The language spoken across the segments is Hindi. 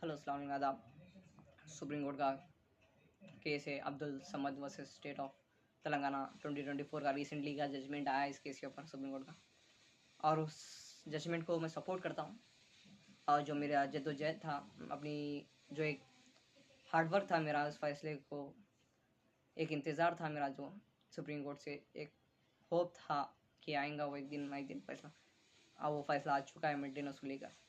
हेलो अस्सलाम वालेकुम आदाब। सुप्रीम कोर्ट का केस है Abdul Samad versus state of Telangana 2024 का रिसेंटली का जजमेंट आया इस केस के ऊपर सुप्रीम कोर्ट का, और उस जजमेंट को मैं सपोर्ट करता हूँ। और जो मेरा जद्दोजहद था, अपनी जो एक हार्डवर्क था मेरा, उस फैसले को एक इंतज़ार था मेरा, जो सुप्रीम कोर्ट से एक होप था कि आएगा वो एक दिन ना एक दिन फैसला। अब वो फैसला आ चुका है मेंटेनेंस को लेकर।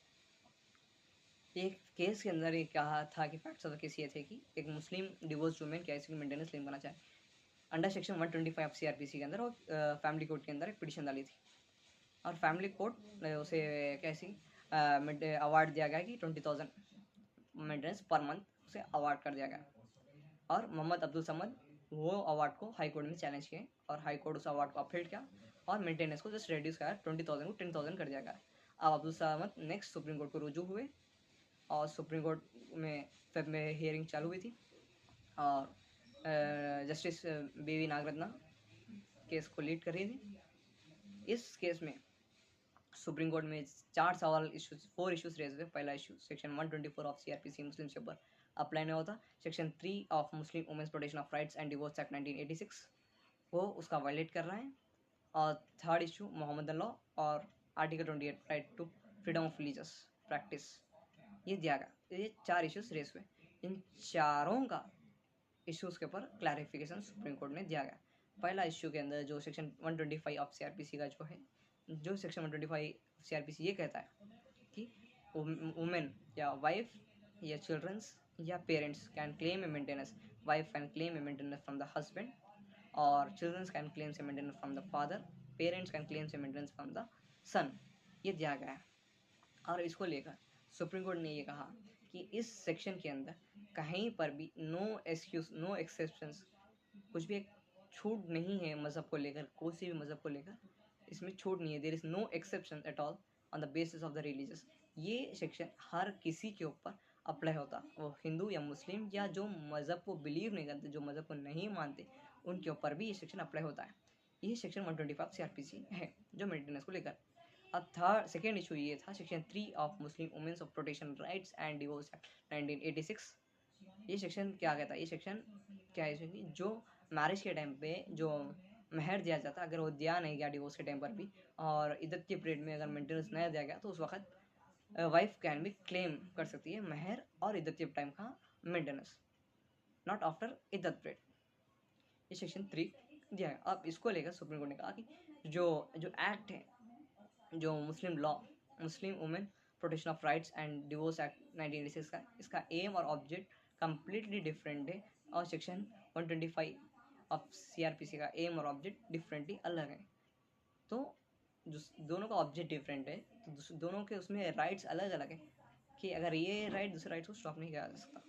एक केस के अंदर ये कहा था कि फैक्ट्स ऑफ द केस ये थे कि एक मुस्लिम डिवोर्स वुमेन कैसे मेंटेनेंस क्लेम करना चाहे अंडर सेक्शन 125 ऑफ सीआरपीसी के अंदर, और फैमिली कोर्ट के अंदर एक पिटिशन डाली थी, और फैमिली कोर्ट ने उसे कैसी अवार्ड दिया गया कि 20,000 मेंटेनेंस पर मंथ उसे अवार्ड कर दिया गया। और मोहम्मद अब्दुल समद वो अवार्ड को हाई कोर्ट में चैलेंज किए, और हाई कोर्ट उस अवार्ड को अपील किया और मेंटेनेंस को जस्ट रिड्यूस करा, 20,000 को 10,000 कर दिया गया। अब Abdul Samad next supreme court को रुजू हुए, और सुप्रीम कोर्ट में फेब में हियरिंग चालू हुई थी, और जस्टिस बीवी नागरत्ना केस को लीड कर रही थी। इस केस में सुप्रीम कोर्ट में 4 इश्यूज रेज हुए। पहला issue section 124 of CrPC Muslim के ऊपर अप्लाई नहीं होता। Section 3 of Muslim women's protection of rights and divorce act 1986 वो उसका वायलेट कर रहा है। और थर्ड इशू मोहम्मद लॉ और article 28 right to freedom of religious practice, ये दिया गया। ये 4 इश्यूज रेस हुए। इन चारों का इश्यूज के ऊपर क्लैरिफिकेशन सुप्रीम कोर्ट ने दिया गया। पहला इश्यू के अंदर जो सेक्शन 125 ऑफ सीआरपीसी का जो है, जो सेक्शन 125 सीआरपीसी ये कहता है कि वुमेन या वाइफ या चिल्ड्रंस या parents can claim a maintenance. Wife can claim a maintenance from the husband, और childrens can claim a maintenance from the father, parents can claim a maintenance from the son. ये दिया गया है। और इसको लेकर सुप्रीम कोर्ट ने ये कहा कि इस सेक्शन के अंदर कहीं पर भी नो एक्सक्यूज नो एक्सेप्शंस, कुछ भी एक छूट नहीं है मज़हब को लेकर, कोई भी मज़हब को लेकर इसमें छूट नहीं है। There is no exception at all on the basis of the religious. ये सेक्शन हर किसी के ऊपर अप्लाई होता, वो हिंदू या मुस्लिम या जो मज़हब को बिलीव नहीं करते, जो मज़हब को नहीं मानते, उनके ऊपर भी ये सेक्शन अप्लाई होता है। ये सेक्शन 125 सीआरपीसी है जो मेंटेनेंस को लेकर। अब सेकेंड इशू ये था section 3 of Muslim women's of protection rights and divorce act 1986। ये सेक्शन क्या कहता है? ये सेक्शन क्या है कि जो मैरिज के टाइम पे जो महर दिया जाता, अगर वो दिया नहीं गया डिवोर्स के टाइम पर भी, और इद्दत के पीरियड में अगर मेंटेनेंस नहीं दिया गया, तो उस वक्त वाइफ कैन भी क्लेम कर सकती है महर और इद्दत के टाइम का मेंटेनेंस, नॉट आफ्टर इद्दत पीरियड। ये सेक्शन 3 दिया है। अब इसको लेकर सुप्रीम कोर्ट ने कहा कि जो जो एक्ट है, जो मुस्लिम law Muslim women protection of rights and divorce act 1986 का, इसका एम और ऑब्जेक्ट कम्प्लीटली डिफरेंट है, और सेक्शन 125 ऑफ सीआरपीसी का एम और ऑब्जेक्ट डिफरेंटली अलग है। तो जो दोनों का ऑब्जेक्ट डिफरेंट है, तो दोनों के उसमें राइट्स अलग अलग है, कि अगर ये राइट दूसरे राइट को स्टॉप नहीं किया जा सकता,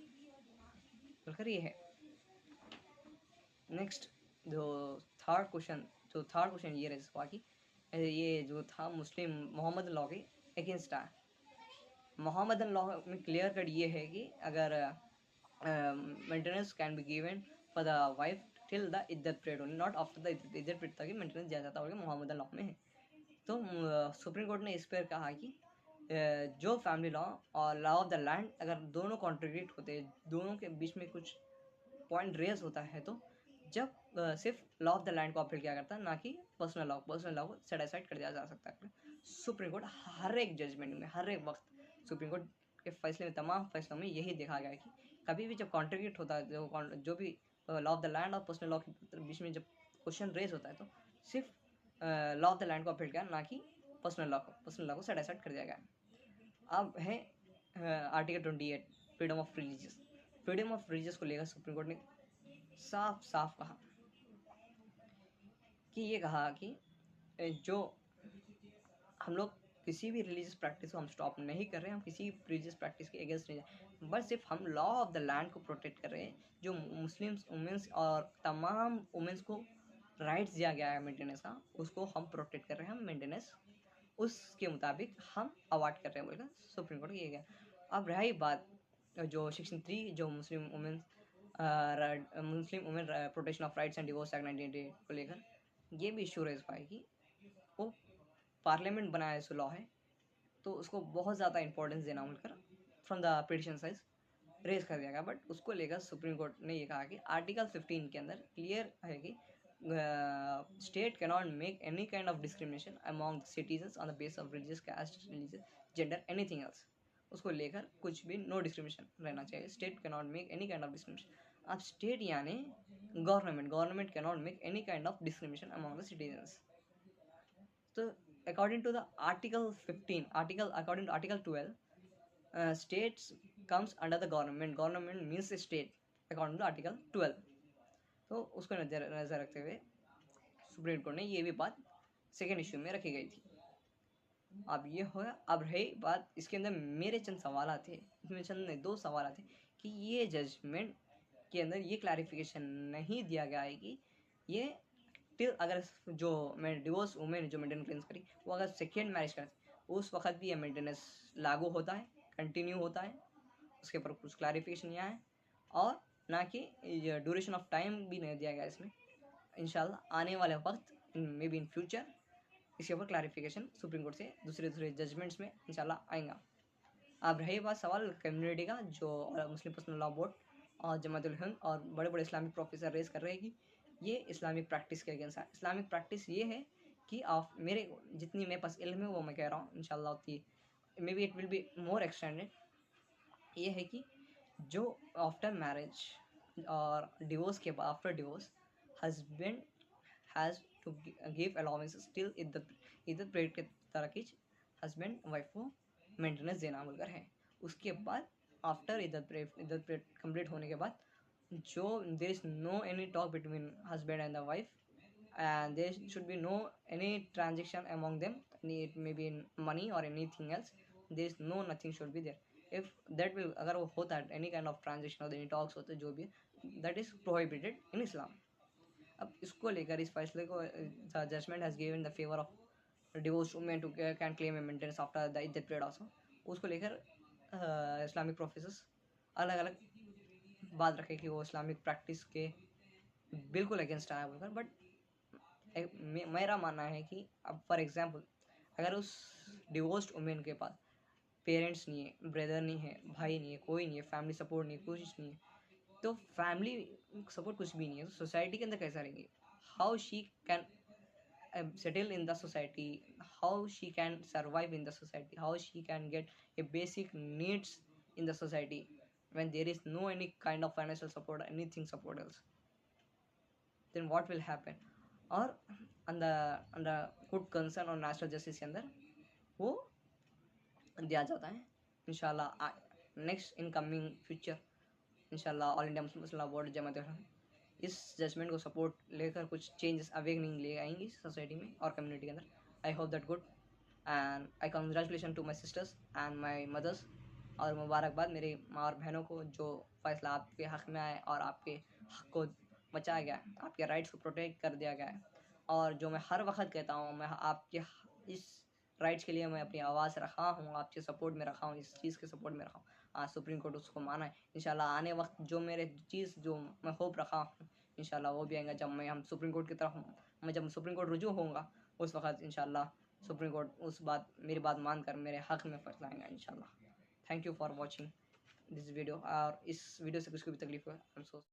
तो ये है। नेक्स्ट जो थर्ड क्वेश्चन ये रेज हुआ कि ये जो था मुस्लिम मोहम्मद लॉ के अगेंस्ट है। मोहम्मद लॉ में क्लियर कट ये है कि अगर maintenance can be given for the wife till the इद्दत period only, not after the इद्दत पीरियड तक मेंटेनेंस दिया जाता होगा, मोहम्मद लॉ में है। तो सुप्रीम कोर्ट ने इस पर कहा कि जो फैमिली लॉ और लॉ ऑफ द लैंड अगर दोनों कॉन्ट्रीब्यूट होते हैं, दोनों के बीच में कुछ पॉइंट रेज होता है, तो जब सिर्फ लॉ ऑफ द लैंड को अपील किया करता है, ना कि पर्सनल लॉ को सेट असाइड कर दिया जा सकता है। सुप्रीम कोर्ट हर एक जजमेंट में, हर एक वक्त सुप्रीम कोर्ट के फैसले में, तमाम फैसलों में यही देखा गया है कि कभी भी जब कॉन्ट्रीब्यूट होता है, जो भी लॉ ऑफ द लैंड और पर्सनल लॉ के बीच में जब क्वेश्चन रेज होता है, तो सिर्फ लॉ ऑफ द लैंड को अपील किया, ना कि पर्सनल लॉ को सेट असाइड कर दिया गया। अब है आर्टिकल 28 फ्रीडम ऑफ रिलीजियस को लेकर सुप्रीम कोर्ट ने साफ साफ कहा कि ये कहा कि जो हम लोग किसी भी रिलीजियस प्रैक्टिस को हम स्टॉप नहीं कर रहे हैं, हम किसी रिलीजियस प्रैक्टिस के अगेंस्ट नहीं जाए, बस सिर्फ हम लॉ ऑफ द लैंड को प्रोटेक्ट कर रहे हैं। जो मुस्लिम वुमेंस और तमाम वुमेंस को राइट्स दिया गया है मेंटेनेंस का, उसको हम प्रोटेक्ट कर रहे हैं, हम मेंटेनेंस उसके मुताबिक हम अवार्ड कर रहे हैं बोलकर सुप्रीम कोर्ट ये गया। अब रही बात जो सेक्शन 3 जो Muslim women protection of rights and divorce act 1988 को लेकर, ये भी इशू रेज पाए कि वो पार्लियामेंट बनाया सो लॉ है, तो उसको बहुत ज़्यादा इंपॉर्टेंस देना बोलकर from the petition side raise कर दिया गया, बट उसको लेकर सुप्रीम कोर्ट ने ये कहा कि आर्टिकल 15 के अंदर क्लियर है कि state can not make any kind of discrimination among citizens on the base of religious caste religion gender anything else. उसको लेकर कुछ भी नो डिस्क्रिमिनेशन रहना चाहिए, state can not make any kind of discrimination. अब स्टेट यानी government can not make any kind of discrimination among the citizens. तो according to the article 15 according to article 12, states comes under the government means state according to article 12। तो उसको नजर रखते हुए सुप्रीम कोर्ट ने ये भी बात सेकेंड इश्यू में रखी गई थी। अब ये हो, अब रही बात इसके अंदर मेरे चंद सवाल थे, इसमें चंद नहीं 2 सवाल थे कि ये जजमेंट के अंदर ये क्लैरिफिकेशन नहीं दिया गया है कि ये टिल अगर जो मैं डिवोर्स वुमेन जो मेंटेनेंस क्लेम्स करी वो अगर सेकेंड मैरिज करती उस वक्त भी ये मेंटेनेंस लागू होता है, कंटिन्यू होता है, उसके ऊपर कुछ क्लैरिफिकेशन यहाँ है। और ना कि ड्यूरेशन ऑफ टाइम भी नहीं दिया गया इसमें। इंशाल्लाह आने वाले वक्त मे बी इन फ्यूचर इसके ऊपर क्लैरिफिकेशन सुप्रीम कोर्ट से दूसरे जजमेंट्स में इंशाल्लाह आएगा। अब रही बात सवाल कम्युनिटी का, जो मुस्लिम पर्सनल लॉ बोर्ड और जमातुल हिंद और बड़े बड़े इस्लामिक प्रोफेसर रेज कर रहे हैं कि ये इस्लामिक प्रैक्टिस के अगेंस्ट है। इस्लामिक प्रैक्टिस ये है कि आप मेरे जितनी मेरे पास इल्म है वो मैं कह रहा हूँ, इंशाल्लाह होती है, may be it will be more extended. ये है कि जो आफ्टर मैरिज और डिवोर्स के बाद after divorce husband has to give allowances till इद्दत पीरियड के तरह हस्बैंड वाइफ को मेंटेनेंस देना बोलकर है। उसके बाद आफ्टर इद्दत पीरियड कंप्लीट होने के बाद जो there is no any talk between husband and the wife and there should be no any transaction among them, it may be in money or anything else, there is no nothing should be there। if that will अगर वो होता है any kind of transaction or any talks होते जो भी that is prohibited in Islam। अब इसको लेकर इस फैसले को the judgment has given the favor of divorced women to can claim a maintenance after the iddət period also। उसको लेकर इस्लामिक प्रोफेसर्स अलग अलग बात रखे कि वो इस्लामिक प्रैक्टिस के बिल्कुल अगेंस्ट आया बोलकर। बट मेरा मानना है कि अब फॉर एग्जांपल अगर उस डिवोर्स्ड वुमेन के पास पेरेंट्स नहीं है, ब्रदर नहीं है, भाई नहीं है, कोई नहीं है, फैमिली सपोर्ट नहीं है, कुछ नहीं है, तो फैमिली सपोर्ट कुछ भी नहीं है तो सोसाइटी के अंदर कैसा रहेंगे? How she can settle in the society, how she can survive in the society, how she can get a basic needs in the society when there is no any kind of financial support or anything support else, then what will happen? और अंदर गुड कंसर्न और नेशनल जस्टिस के अंदर वो दिया जाता है इंशाल्लाह। नेक्स्ट इन कमिंग फ्यूचर इंशाल्लाह all India Muslim law board जमात इस जजमेंट को सपोर्ट लेकर कुछ चेंजेस अवेकनिंग ले आएंगी सोसाइटी में और कम्युनिटी के अंदर। I hope that good and I congratulation to my sisters and my mothers, और मुबारकबाद मेरे माँ और बहनों को जो फैसला आपके हक़ में आए और आपके हक़ को बचाया गया, आपके राइट्स को प्रोटेक्ट कर दिया गया है। और जो मैं हर वक्त कहता हूँ, मैं आपके इस राइट्स के लिए मैं अपनी आवाज़ रखा हूँ, आपके सपोर्ट में रखा हूँ, इस चीज़ के सपोर्ट में रखा हूँ। आज सुप्रीम कोर्ट उसको माना है। इंशाल्लाह आने वक्त जो मेरे चीज़ जो मैं होप रखा हूँ इंशाल्लाह वो भी आएगा। जब मैं सुप्रीम कोर्ट की तरफ जब सुप्रीम कोर्ट रुजू होऊंगा उस वक्त इंशाल्लाह सुप्रीम कोर्ट मेरी बात मानकर मेरे हक़ में फैसला आएगा इंशाल्लाह। Thank you for watching this video. और इस वीडियो से किसी को भी तकलीफ हुआ